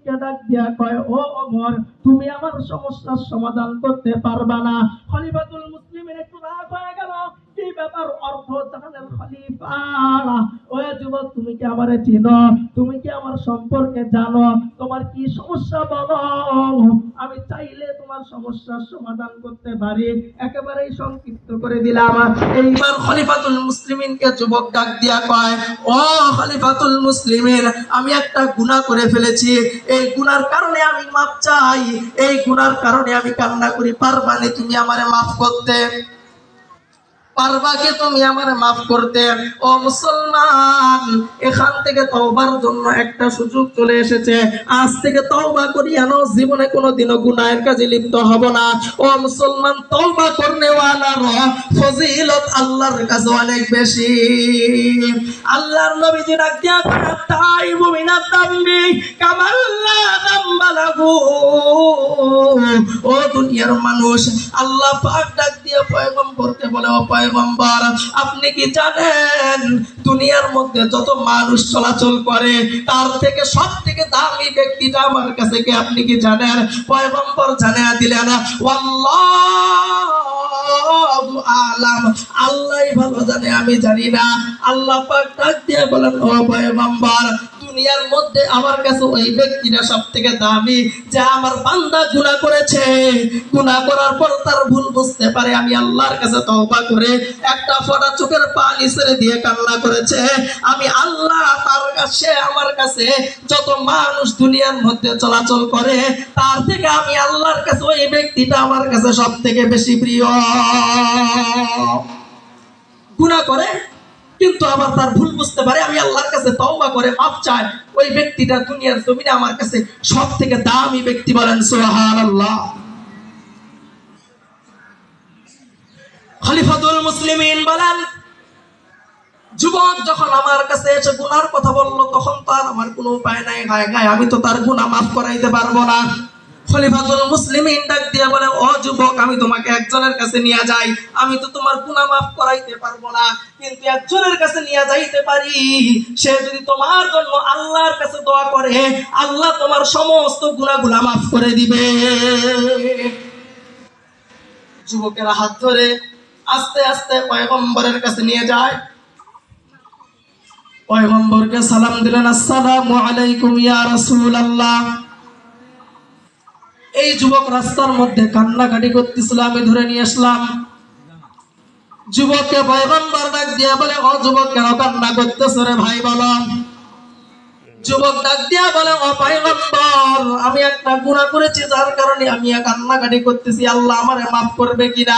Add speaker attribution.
Speaker 1: মুসলিমকে ডাক দিয়া কয়, ও ওমর, তুমি আমার সমস্যার সমাধান করতে পারবা না। খলিফাতুল মুসলিমিন একটু রাগ হয়ে গেল, কি ব্যাপার? অর্থ জাহানের খলিফা, ও যুবক, তুমি কি আমারে চিনো? তুমি কি আমার সম্পর্কে জানো? তোমার কি সমস্যা বলো, আমি চাইলে তোমার সমস্যার সমাধান করতে পারি। একেবারেই সংক্ষিপ্ত করে দিলাম। এইবার খলিফাতুল মুসলিমিনকে যুবক ডাক দিয়া কয়, ও খলিফাতুল মুসলিমিন, আমি একটা গুনাহ করে ফেলেছি, এই গুনার কারণে আমি মাফ চাই, এই গুনার কারণে আমি কান্না করি, পারবানি তুমি আমারে মাফ করতে? পারবা কি তুমি আমারে মাফ করতে? ও মুসলমান, এখান থেকে তওবার জন্য একটা সুযোগ চলে এসেছে। আজ থেকে তওবা করিয়া নাও, জীবনে কোনোদিনও গুনাহের কাজে লিপ্ত হব না। ও মুসলমান, তওবা করনেওয়ালার ফজিলত আল্লাহর কাছে অনেক বেশি। আল্লাহর নবীজি ডাক দিয়া কয়, তাইবু মিনাত তামবি কামাল্লা তামবালাহু। ও দুনিয়ার মানুষ, আল্লাহ পাক ডাক দিয়া পয়গম্বরকে বলে, ও পয়গম্বর, আপনি কি জানেন দুনিয়ার মধ্যে যত মানুষ চলাচল করে তার থেকে সব থেকে দামি ব্যক্তিটা আমার কাছে কে? আপনি কি জানেন? পয়গম্বর জানিয়ে দিলেন, আল্লাহু আ'লাম, আল্লাহই ভালো জানে, আমি জানি না। আল্লাহ পাক ডাক দিয়ে বলেন, ও পয়গম্বর, দুনিয়ার মধ্যে আমার কাছে ওই ব্যক্তিটা সব থেকে দামি যে আমার বান্দা গুনাহ করেছে, গুনাহ করার পর তার ভুল বুঝতে পারে, আমি আল্লাহর কাছে তওবা করে একটা ফোঁটা চোখের পানি ছেড়ে দিয়ে কান্না করেছে, আমি আল্লাহ তার কাছে, আমার কাছে যত মানুষ দুনিয়ার মধ্যে চলাচল করে তার থেকে আমি আল্লাহর কাছে ওই ব্যক্তিটা আমার কাছে সব থেকে বেশি প্রিয়। গুনাহ করে কিন্তু আবার তার ভুল বুঝতে পারে, আমি আল্লাহর কাছে তওবা করে মাফ চাই, ওই ব্যক্তিটা দুনিয়ার জমিনে আমার কাছে সব থেকে দামি ব্যক্তি। বলেন সুবহানাল্লাহ। খলিফাতুল মুসলিমিন বলেন, যুবক যখন আমার কাছে এসে গুনার কথা বললো, তখন তার আমার কোনো উপায় নাই, গায়ে আমি তো তার গুনাহ মাফ করাইতে পারবো না। খলিফাতুল মুসলিমিন ডাক দিয়া বলে, ও যুবক, আমি তোমাকে একজনের কাছে নিয়ে যাই, আমি তো তোমার গুনাহ মাফ করাইতে পারবো না, কিন্তু একজনের কাছে নিয়ে যাইতে পারি। সে যদি তোমার জন্য আল্লাহর কাছে দোয়া করে, আল্লাহ তোমার সমস্ত গুনাহগুলো মাফ করে দিবে। যুবকেরা হাত ধরে আস্তে আস্তে পয়গম্বরের কাছে নিয়ে যায়। পয়গম্বরকে সালাম দিলেন, আসসালামু আলাইকুম ইয়া রাসূলুল্লাহ। এই যুবক রাস্তার মধ্যে কান্নাকাটি করতেছিল, আমি ধরে নিয়ে আসলাম। যুবককে পয়গম্বর ডাক দিয়া বলে, ও যুবক, কেন কান্না করতেছ রে ভাই, বলো। যুবক ডাক দিয়া বলে, ও পয়গম্বর, আমি একটা গুনাহ করেছি, যার কারণে আমি কান্নাকাটি করতেছি, আল্লাহ আমারে মাফ করবে কিনা।